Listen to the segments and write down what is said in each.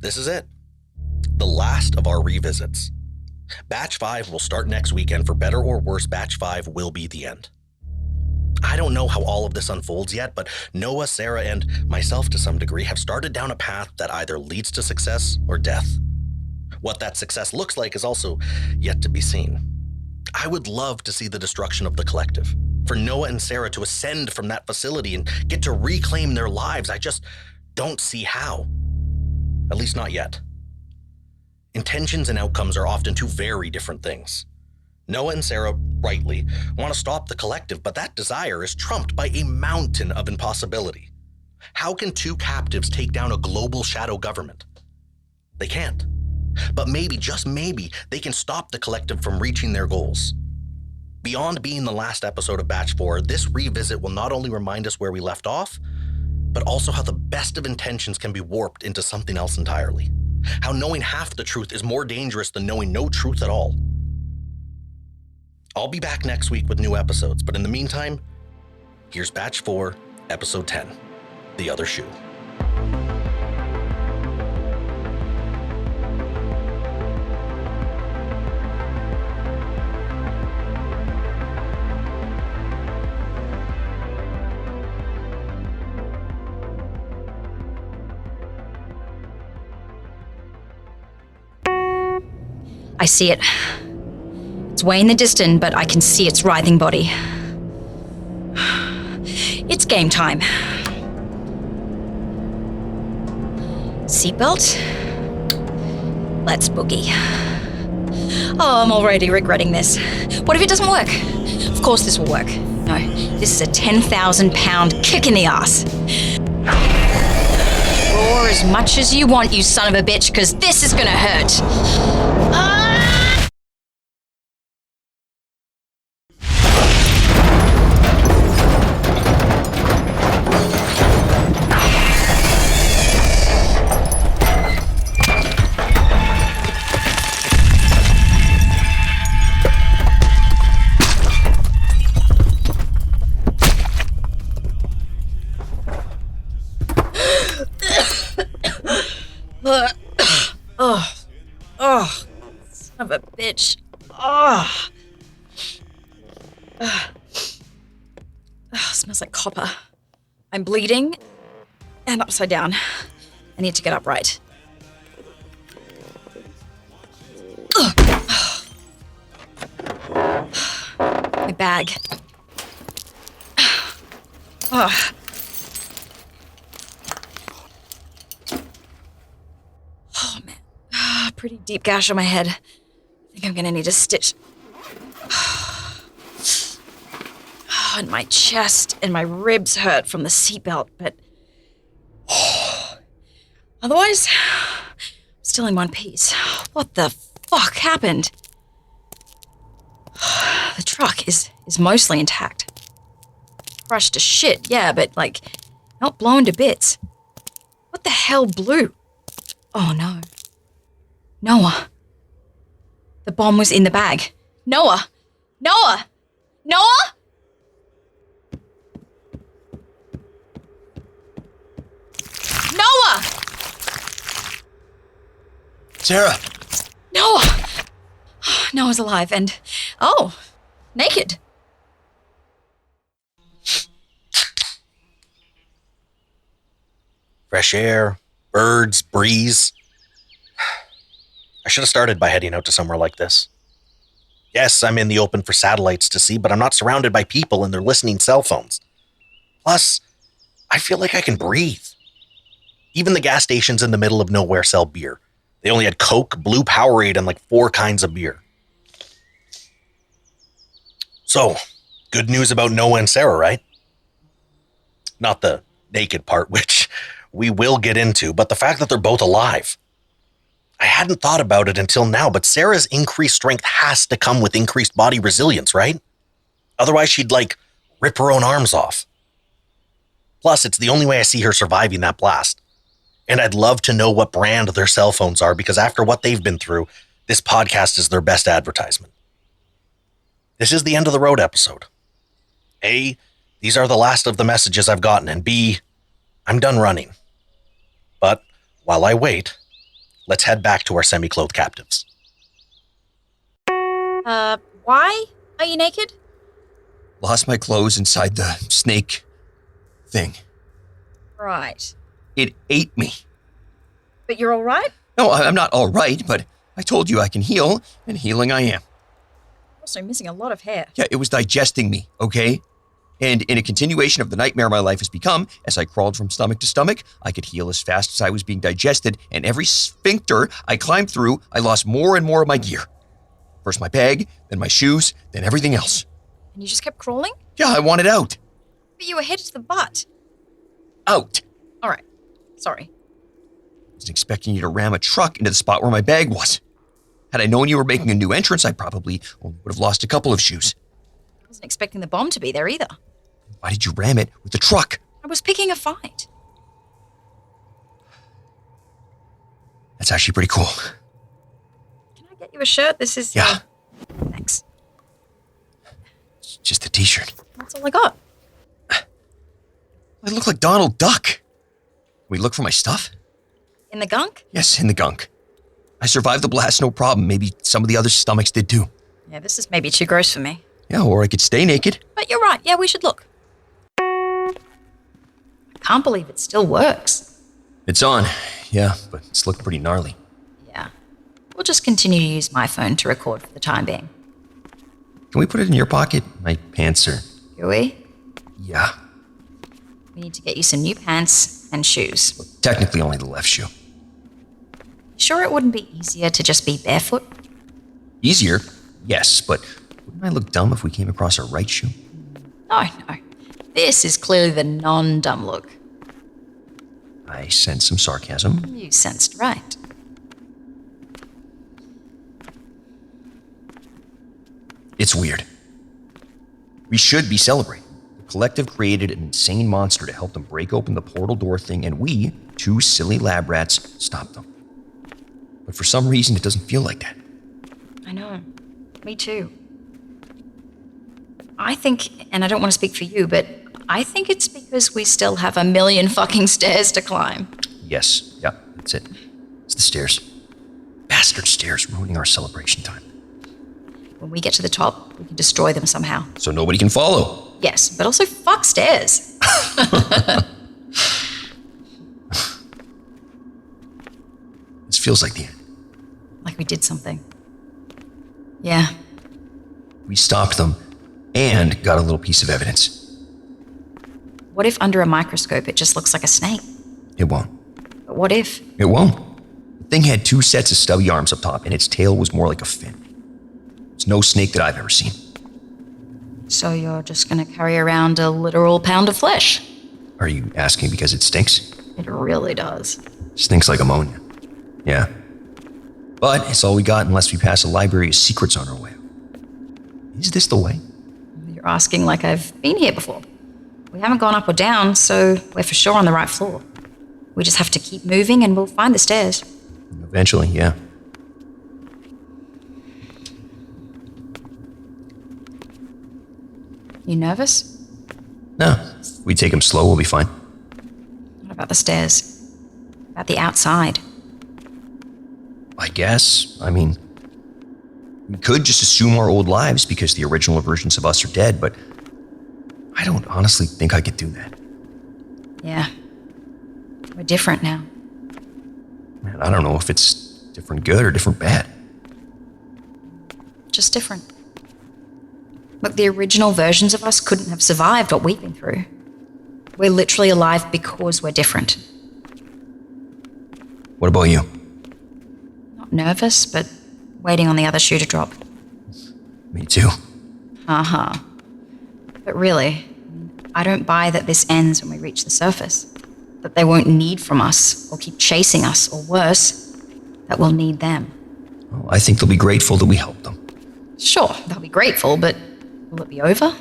This is it. The last of our revisits. Batch 5 will start next weekend. For better or worse, Batch 5 will be the end. I don't know how all of this unfolds yet, but Noah, Sara, and myself to some degree have started down a path that either leads to success or death. What that success looks like is also yet to be seen. I would love to see the destruction of the collective, for Noah and Sara to ascend from that facility and get to reclaim their lives. I just don't see how. At least not yet. Intentions and outcomes are often two very different things. Noah and Sara, rightly, want to stop the collective, but that desire is trumped by a mountain of impossibility. How can two captives take down a global shadow government? They can't. But maybe, just maybe, they can stop the collective from reaching their goals. Beyond being the last episode of Batch 4, this revisit will not only remind us where we left off, but also how the best of intentions can be warped into something else entirely. How knowing half the truth is more dangerous than knowing no truth at all. I'll be back next week with new episodes, but in the meantime, here's Batch 4, Episode 10, The Other Shoe. I see it. It's way in the distance, but I can see its writhing body. It's game time. Seatbelt? Let's boogie. Oh, I'm already regretting this. What if it doesn't work? Of course this will work. No, this is a 10,000-pound kick in the ass. Roar as much as you want, you son of a bitch, because this is gonna hurt. Son of a bitch. Smells like copper. I'm bleeding and upside down. I need to get upright. My bag. Oh, man. Pretty deep gash on my head. I think I'm gonna need a stitch. And my chest and my ribs hurt from the seatbelt, but otherwise, I'm still in one piece. What the fuck happened? The truck is mostly intact. Crushed to shit, yeah, but not blown to bits. What the hell blew? Oh no. Noah. The bomb was in the bag. Noah! Noah! Noah! Noah! Sara! Noah! Noah's alive and, naked. Fresh air, birds, breeze. I should have started by heading out to somewhere like this. Yes, I'm in the open for satellites to see, but I'm not surrounded by people and their listening cell phones. Plus, I feel like I can breathe. Even the gas stations in the middle of nowhere sell beer. They only had Coke, Blue Powerade, and 4 kinds of beer. So, good news about Noah and Sara, right? Not the naked part, which we will get into, but the fact that they're both alive. I hadn't thought about it until now, but Sara's increased strength has to come with increased body resilience, right? Otherwise, she'd rip her own arms off. Plus, it's the only way I see her surviving that blast. And I'd love to know what brand their cell phones are, because after what they've been through, this podcast is their best advertisement. This is the end of the road episode. A, these are the last of the messages I've gotten, and B, I'm done running. But while I wait, let's head back to our semi-clothed captives. Why are you naked? Lost my clothes inside the snake thing. Right. It ate me. But you're all right? No, I'm not all right, but I told you I can heal, and healing I am. Also missing a lot of hair. Yeah, it was digesting me, okay? And in a continuation of the nightmare my life has become, as I crawled from stomach to stomach, I could heal as fast as I was being digested, and every sphincter I climbed through, I lost more and more of my gear. First my bag, then my shoes, then everything else. And you just kept crawling? Yeah, I wanted out. But you were headed to the butt. Out. All right. Sorry. I wasn't expecting you to ram a truck into the spot where my bag was. Had I known you were making a new entrance, I probably only would have lost a couple of shoes. I wasn't expecting the bomb to be there either. Why did you ram it with the truck? I was picking a fight. That's actually pretty cool. Can I get you a shirt? This is... Yeah. Thanks. It's just a t-shirt. That's all I got. I look like Donald Duck. Can we look for my stuff? In the gunk? Yes, in the gunk. I survived the blast, no problem. Maybe some of the other stomachs did too. Yeah, this is maybe too gross for me. Yeah, or I could stay naked. But you're right. Yeah, we should look. I can't believe it still works. It's on. Yeah, but it's looking pretty gnarly. Yeah. We'll just continue to use my phone to record for the time being. Can we put it in your pocket? My pants are... Do we? Yeah. We need to get you some new pants and shoes. Technically only the left shoe. Sure it wouldn't be easier to just be barefoot? Easier? Yes, but wouldn't I look dumb if we came across our right shoe? No. This is clearly the non-dumb look. I sense some sarcasm. You sensed right. It's weird. We should be celebrating. The collective created an insane monster to help them break open the portal door thing, and we, two silly lab rats, stopped them. But for some reason, it doesn't feel like that. I know. Me too. I think, and I don't want to speak for you, but I think it's because we still have a million fucking stairs to climb. Yes, yeah, that's it. It's the stairs. Bastard stairs ruining our celebration time. When we get to the top, we can destroy them somehow. So nobody can follow. Yes, but also fuck stairs. This feels like the end. Like we did something. Yeah. We stopped them and got a little piece of evidence. What if under a microscope it just looks like a snake? It won't. But what if? It won't. The thing had two sets of stubby arms up top, and its tail was more like a fin. It's no snake that I've ever seen. So you're just gonna carry around a literal pound of flesh? Are you asking because it stinks? It really does. Stinks like ammonia. Yeah. But it's all we got unless we pass a library of secrets on our way. Is this the way? You're asking like I've been here before. We haven't gone up or down, so we're for sure on the right floor. We just have to keep moving and we'll find the stairs. Eventually, yeah. You nervous? No. If we take them slow, we'll be fine. What about the stairs? About the outside? I guess. I mean, we could just assume our old lives because the original versions of us are dead, but I don't honestly think I could do that. Yeah. We're different now. Man, I don't know if it's different good or different bad. Just different. Look, the original versions of us couldn't have survived what we've been through. We're literally alive because we're different. What about you? Not nervous, but waiting on the other shoe to drop. Me too. Uh-huh. But really, I don't buy that this ends when we reach the surface. That they won't need from us or keep chasing us, or worse, that we'll need them. Well, I think they'll be grateful that we helped them. Sure, they'll be grateful, but will it be over?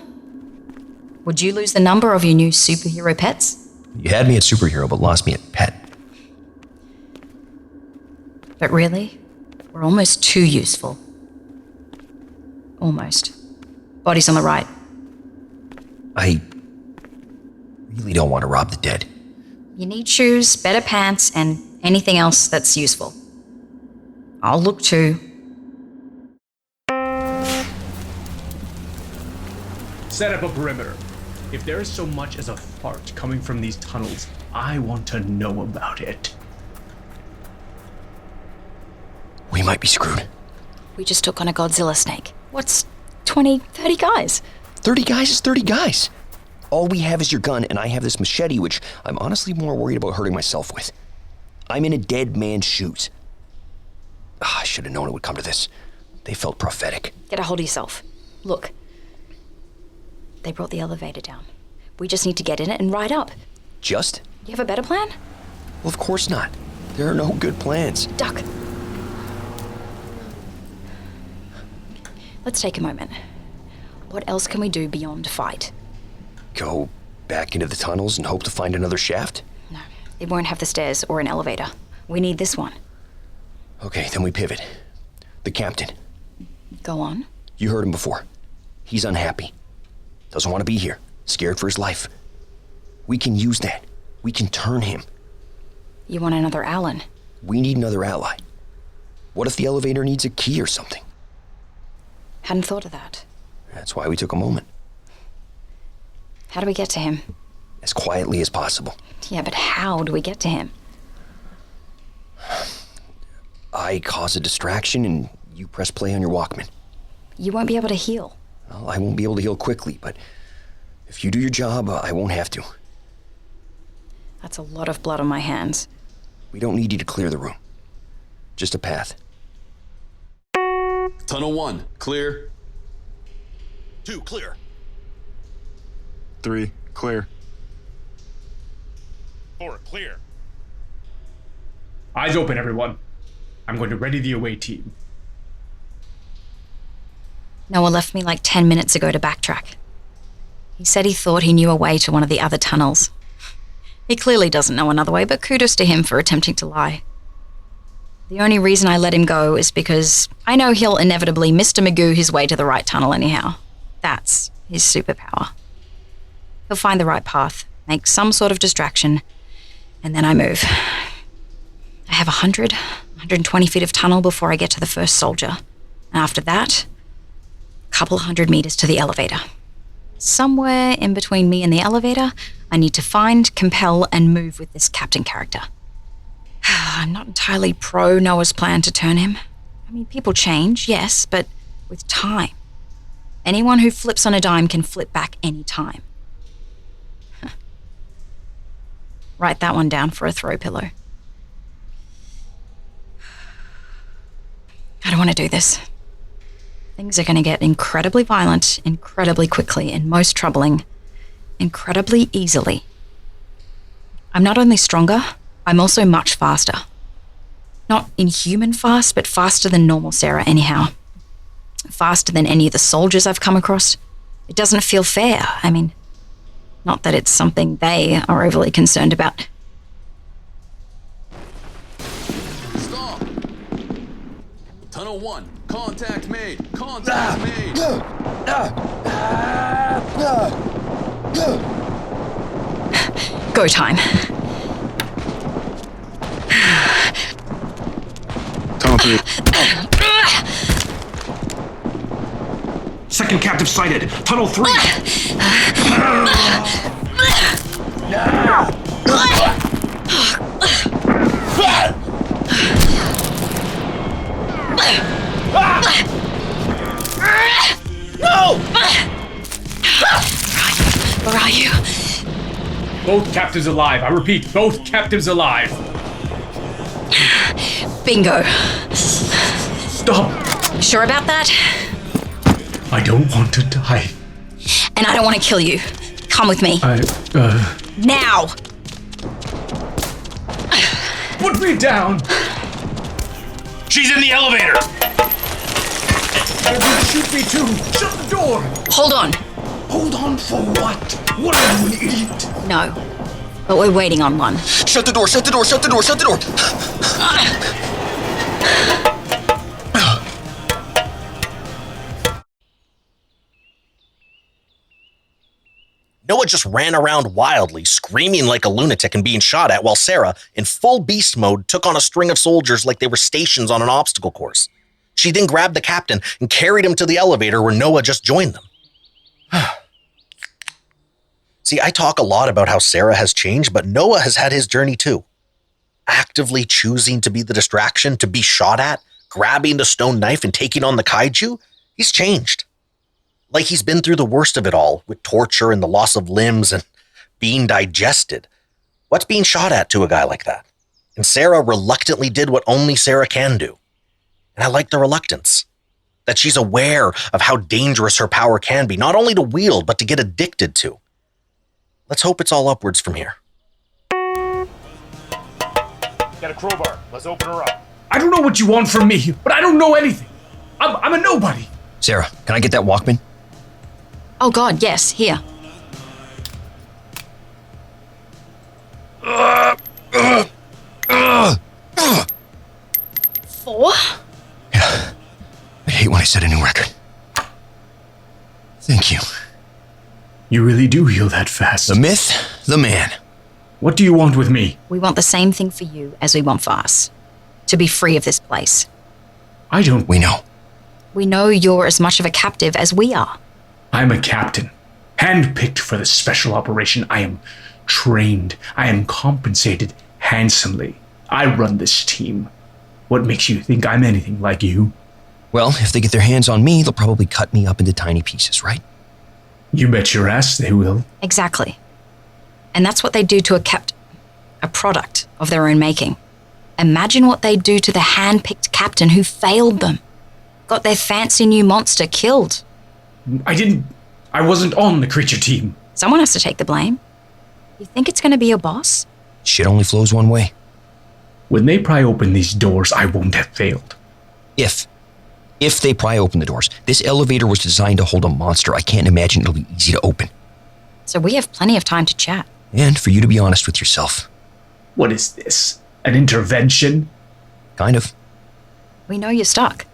Would you lose the number of your new superhero pets? You had me at superhero, but lost me at pet. But really, we're almost too useful. Almost. Body's on the right. I really don't want to rob the dead. You need shoes, better pants, and anything else that's useful. I'll look too. Set up a perimeter. If there is so much as a fart coming from these tunnels, I want to know about it. We might be screwed. We just took on a Godzilla snake. What's 20, 30 guys? 30 guys is 30 guys. All we have is your gun, and I have this machete, which I'm honestly more worried about hurting myself with. I'm in a dead man's shoes. I should have known it would come to this. They felt prophetic. Get a hold of yourself. Look. They brought the elevator down. We just need to get in it and ride up. Just? You have a better plan? Well, of course not. There are no good plans. Duck. Let's take a moment. What else can we do beyond fight? Go back into the tunnels and hope to find another shaft? No, it won't have the stairs or an elevator. We need this one. Okay, then we pivot. The captain. Go on. You heard him before. He's unhappy. Doesn't want to be here. Scared for his life. We can use that. We can turn him. You want another Alan? We need another ally. What if the elevator needs a key or something? Hadn't thought of that. That's why we took a moment. How do we get to him? As quietly as possible. Yeah, but how do we get to him? I cause a distraction and you press play on your Walkman. You won't be able to heal. Well, I won't be able to heal quickly, but if you do your job, I won't have to. That's a lot of blood on my hands. We don't need you to clear the room. Just a path. Tunnel 1, clear. 2, clear. 3, clear. 4, clear. Eyes open, everyone. I'm going to ready the away team. Noah left me like 10 minutes ago to backtrack. He said he thought he knew a way to one of the other tunnels. He clearly doesn't know another way, but kudos to him for attempting to lie. The only reason I let him go is because I know he'll inevitably Mr. Magoo his way to the right tunnel anyhow. That's his superpower. He'll find the right path, make some sort of distraction, and then I move. I have 120 feet of tunnel before I get to the first soldier. And after that, a couple hundred meters to the elevator. Somewhere in between me and the elevator, I need to find, compel, and move with this captain character. I'm not entirely pro Noah's plan to turn him. I mean, people change, yes, but with time. Anyone who flips on a dime can flip back any time. Write that one down for a throw pillow. I don't want to do this. Things are going to get incredibly violent, incredibly quickly, and most troubling, incredibly easily. I'm not only stronger, I'm also much faster. Not inhuman fast, but faster than normal Sara anyhow. Faster than any of the soldiers I've come across. It doesn't feel fair. I mean, not that it's something they are overly concerned about. Stop! Tunnel 1, contact made! Contact made! Go time. Tunnel 3. Second captive sighted. Tunnel 3. No! Where are you? Both captives alive. I repeat, both captives alive. Bingo. Stop. You sure about that? I don't want to die. And I don't want to kill you. Come with me. Now! Put me down! She's in the elevator. They're gonna shoot me too! Shut the door! Hold on. Hold on for what? What are you, an idiot? No. But we're waiting on one. Shut the door, shut the door, shut the door, shut the door! Noah just ran around wildly, screaming like a lunatic and being shot at, while Sara, in full beast mode, took on a string of soldiers like they were stations on an obstacle course. She then grabbed the captain and carried him to the elevator where Noah just joined them. See, I talk a lot about how Sara has changed, but Noah has had his journey too. Actively choosing to be the distraction, to be shot at, grabbing the stone knife and taking on the kaiju, he's changed. Like he's been through the worst of it all, with torture and the loss of limbs and being digested. What's being shot at to a guy like that? And Sara reluctantly did what only Sara can do. And I like the reluctance. That she's aware of how dangerous her power can be, not only to wield, but to get addicted to. Let's hope it's all upwards from here. Got a crowbar. Let's open her up. I don't know what you want from me, but I don't know anything. I'm a nobody. Sara, can I get that Walkman? Oh God, yes, here. Four? Yeah. I hate when I set a new record. Thank you. You really do heal that fast. The myth, the man. What do you want with me? We want the same thing for you as we want for us. To be free of this place. I don't... We know. We know you're as much of a captive as we are. I'm a captain. Handpicked for this special operation. I am trained. I am compensated handsomely. I run this team. What makes you think I'm anything like you? Well, if they get their hands on me, they'll probably cut me up into tiny pieces, right? You bet your ass they will. Exactly. And that's what they do to a product of their own making. Imagine what they do to the hand-picked captain who failed them. Got their fancy new monster killed. I wasn't on the creature team. Someone has to take the blame. You think it's going to be your boss? Shit only flows one way. When they pry open these doors, I won't have failed. If they pry open the doors. This elevator was designed to hold a monster. I can't imagine it'll be easy to open. So we have plenty of time to chat. And for you to be honest with yourself. What is this? An intervention? Kind of. We know you're stuck.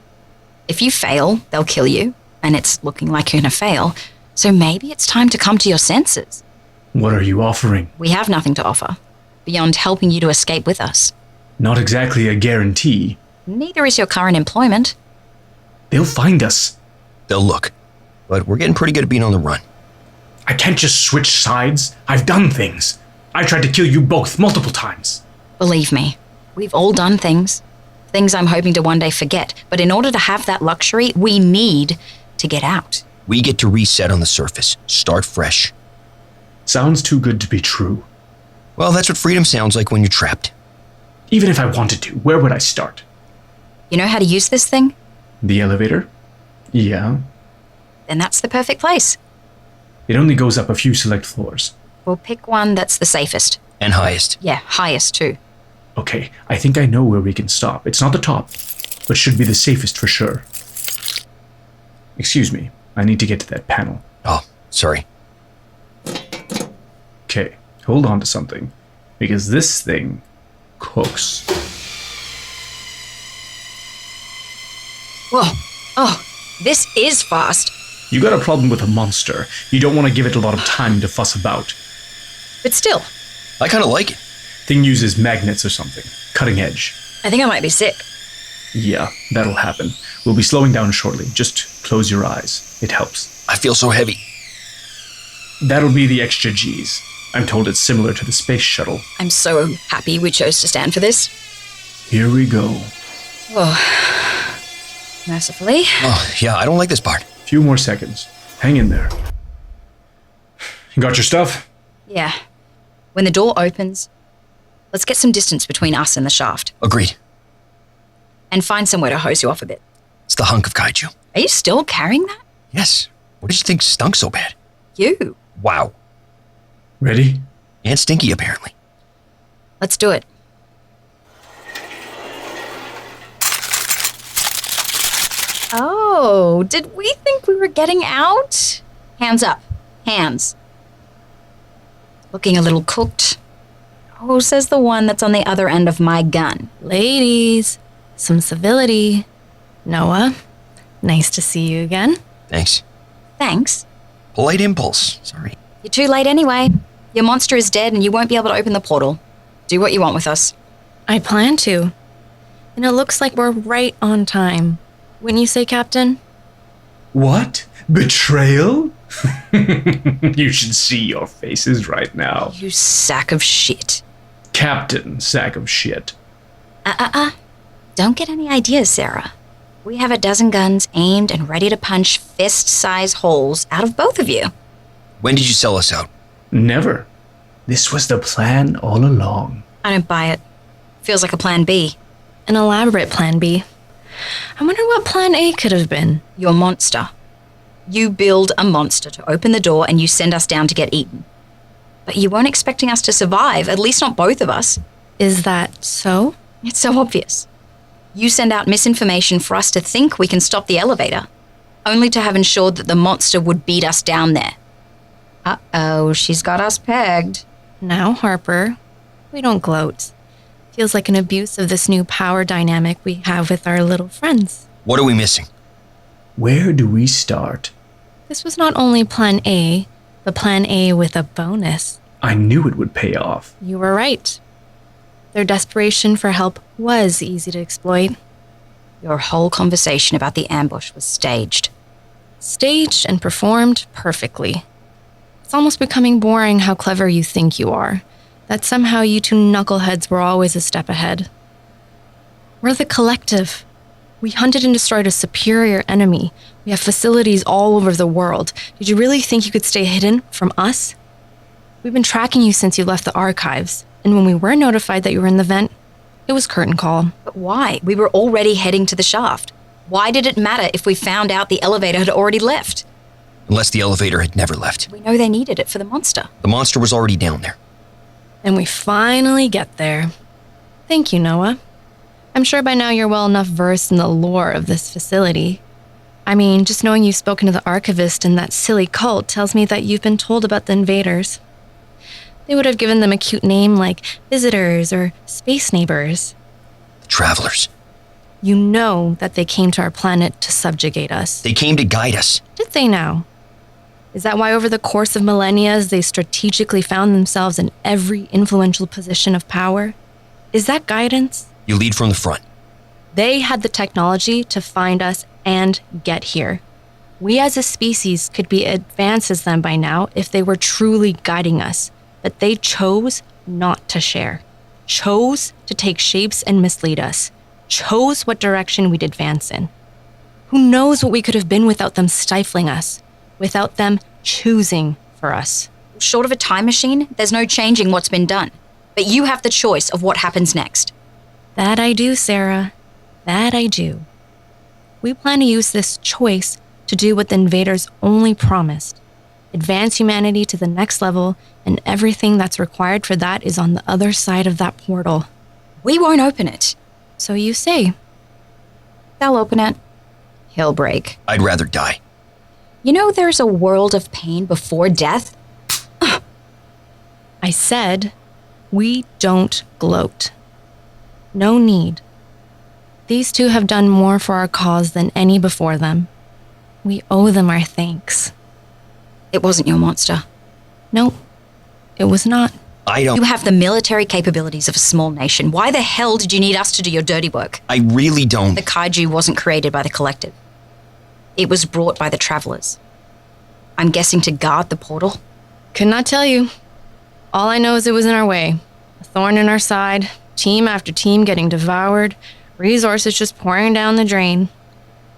If you fail, they'll kill you, and it's looking like you're gonna fail, so maybe it's time to come to your senses. What are you offering? We have nothing to offer, beyond helping you to escape with us. Not exactly a guarantee. Neither is your current employment. They'll find us. They'll look. But we're getting pretty good at being on the run. I can't just switch sides. I've done things. I tried to kill you both multiple times. Believe me, we've all done things. Things I'm hoping to one day forget. But in order to have that luxury, we need to get out. We get to reset on the surface. Start fresh. Sounds too good to be true. Well, that's what freedom sounds like when you're trapped. Even if I wanted to, where would I start? You know how to use this thing? The elevator? Yeah. Then that's the perfect place. It only goes up a few select floors. We'll pick one that's the safest. And highest. Yeah, highest too. Okay, I think I know where we can stop. It's not the top, but should be the safest for sure. Excuse me, I need to get to that panel. Oh, sorry. Okay, hold on to something, because this thing cooks. Whoa. Oh, this is fast. You got a problem with a monster. You don't want to give it a lot of time to fuss about. But still, I kind of like it. Thing uses magnets or something. Cutting edge. I think I might be sick. Yeah, that'll happen. We'll be slowing down shortly. Just close your eyes. It helps. I feel so heavy. That'll be the extra G's. I'm told it's similar to the space shuttle. I'm so happy we chose to stand for this. Here we go. Oh. Mercifully. Oh, yeah, I don't like this part. Few more seconds. Hang in there. You got your stuff? Yeah. When the door opens, let's get some distance between us and the shaft. Agreed. And find somewhere to hose you off a bit. It's the hunk of kaiju. Are you still carrying that? Yes. What did you think stunk so bad? You. Wow. Ready? And stinky, apparently. Let's do it. Oh, did we think we were getting out? Hands up. Hands. Looking a little cooked. Oh, says the one that's on the other end of my gun. Ladies, some civility. Noah, nice to see you again. Thanks. Thanks. Polite impulse. Sorry. You're too late anyway. Your monster is dead and you won't be able to open the portal. Do what you want with us. I plan to. And it looks like we're right on time. Wouldn't you say, Captain? What? Betrayal? You should see your faces right now. You sack of shit. Captain Sack of Shit. Don't get any ideas, Sara. We have a dozen guns aimed and ready to punch fist-size holes out of both of you. When did you sell us out? Never. This was the plan all along. I don't buy it. Feels like a plan B. An elaborate plan B. I wonder what plan A could have been. Your monster. You build a monster to open the door and you send us down to get eaten. But you weren't expecting us to survive, at least not both of us. Is that so? It's so obvious. You send out misinformation for us to think we can stop the elevator, only to have ensured that the monster would beat us down there. Uh-oh, she's got us pegged. Now, Harper, we don't gloat. Feels like an abuse of this new power dynamic we have with our little friends. What are we missing? Where do we start? This was not only plan A, but plan A with a bonus. I knew it would pay off. You were right. Their desperation for help was easy to exploit. Your whole conversation about the ambush was staged. Staged and performed perfectly. It's almost becoming boring how clever you think you are. That somehow you two knuckleheads were always a step ahead. We're the collective. We hunted and destroyed a superior enemy. We have facilities all over the world. Did you really think you could stay hidden from us? We've been tracking you since you left the archives. And when we were notified that you were in the vent, it was curtain call. But why? We were already heading to the shaft. Why did it matter if we found out the elevator had already left? Unless the elevator had never left. We know they needed it for the monster. The monster was already down there. And we finally get there. Thank you, Noah. I'm sure by now you're well enough versed in the lore of this facility. I mean, just knowing you've spoken to the archivist and that silly cult tells me that you've been told about the invaders. They would have given them a cute name like visitors or space neighbors. The travelers. You know that they came to our planet to subjugate us. They came to guide us. Did they now? Is that why over the course of millennia they strategically found themselves in every influential position of power? Is that guidance? You lead from the front. They had the technology to find us and get here. We as a species could be advanced as them by now if they were truly guiding us. But they chose not to share. Chose to take shapes and mislead us. Chose what direction we'd advance in. Who knows what we could have been without them stifling us? Without them choosing for us? Short of a time machine, there's no changing what's been done. But you have the choice of what happens next. That I do, Sara. That I do. We plan to use this choice to do what the invaders only promised. Advance humanity to the next level, and everything that's required for that is on the other side of that portal. We won't open it. So you say. They'll open it. He'll break. I'd rather die. You know there's a world of pain before death? I said, we don't gloat. No need. These two have done more for our cause than any before them. We owe them our thanks. It wasn't your monster. Nope, it was not. I don't... You have the military capabilities of a small nation. Why the hell did you need us to do your dirty work? I really don't... The Kaiju wasn't created by the Collective. It was brought by the Travelers. I'm guessing to guard the portal? Could not tell you. All I know is it was in our way. A thorn in our side, team after team getting devoured, resources just pouring down the drain.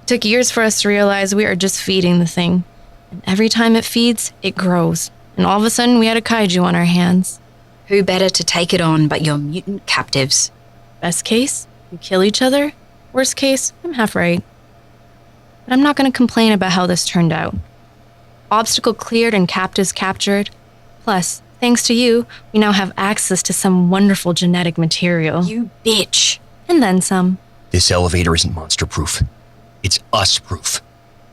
It took years for us to realize we are just feeding the thing. And every time it feeds, it grows. And all of a sudden, we had a kaiju on our hands. Who better to take it on but your mutant captives? Best case, we kill each other. Worst case, I'm half right. But I'm not going to complain about how this turned out. Obstacle cleared and captives captured. Plus, thanks to you, we now have access to some wonderful genetic material. You bitch. And then some. This elevator isn't monster-proof. It's us-proof.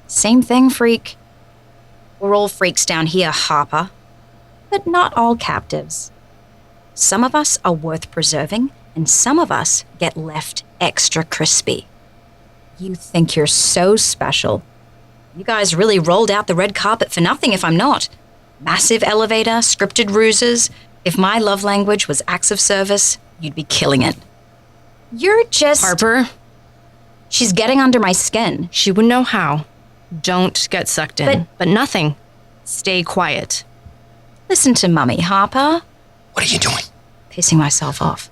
Same thing, freak. We're all freaks down here, Harper. But not all captives. Some of us are worth preserving, and some of us get left extra crispy. You think you're so special. You guys really rolled out the red carpet for nothing if I'm not. Massive elevator, scripted ruses. If my love language was acts of service, you'd be killing it. You're just... Harper, She's getting under my skin. she would know how. Don't get sucked in. But nothing. Stay quiet. Listen to Mummy, Harper. What are you doing? Pissing myself off.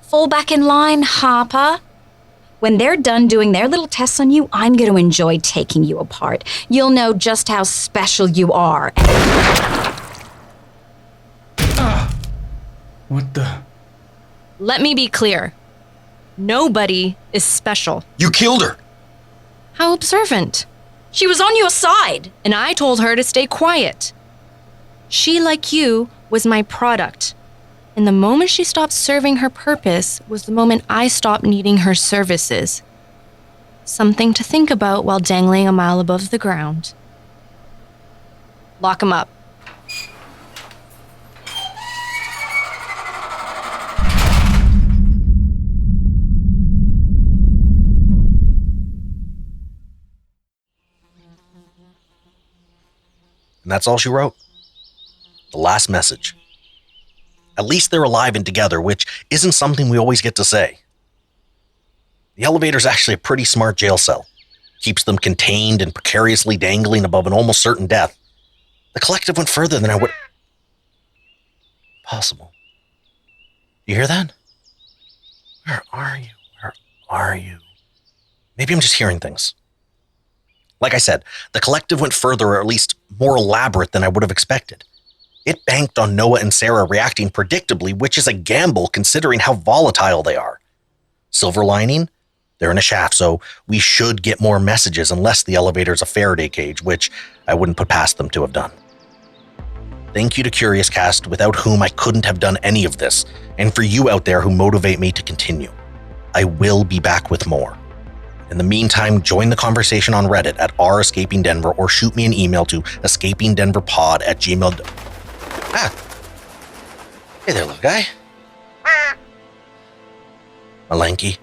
Fall back in line, Harper. When they're done doing their little tests on you, I'm going to enjoy taking you apart. You'll know just how special you are. What the? Let me be clear. Nobody is special. You killed her. How observant. She was on your side. And I told her to stay quiet. She, like you, was my product. And the moment she stopped serving her purpose was the moment I stopped needing her services. Something to think about while dangling a mile above the ground. Lock him up. And that's all she wrote. The last message. At least they're alive and together, which isn't something we always get to say. The elevator's actually a pretty smart jail cell. Keeps them contained and precariously dangling above an almost certain death. The collective went further than I would... Possible. You hear that? Where are you? Where are you? Maybe I'm just hearing things. Like I said, the collective went further, or at least more elaborate than I would have expected. It banked on Noah and Sara reacting predictably, which is a gamble considering how volatile they are. Silver lining? They're in a shaft, so we should get more messages unless the elevator's a Faraday cage, which I wouldn't put past them to have done. Thank you to Curious Cast, without whom I couldn't have done any of this, and for you out there who motivate me to continue. I will be back with more. In the meantime, join the conversation on Reddit at @escapingdenver or shoot me an email to escapingdenverpod@gmail.com. Ah. Hey there, little guy. Malenki.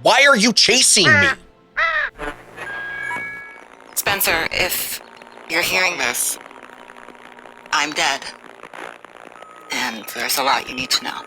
Why are you chasing me? Spencer, if you're hearing this, I'm dead. And there's a lot you need to know.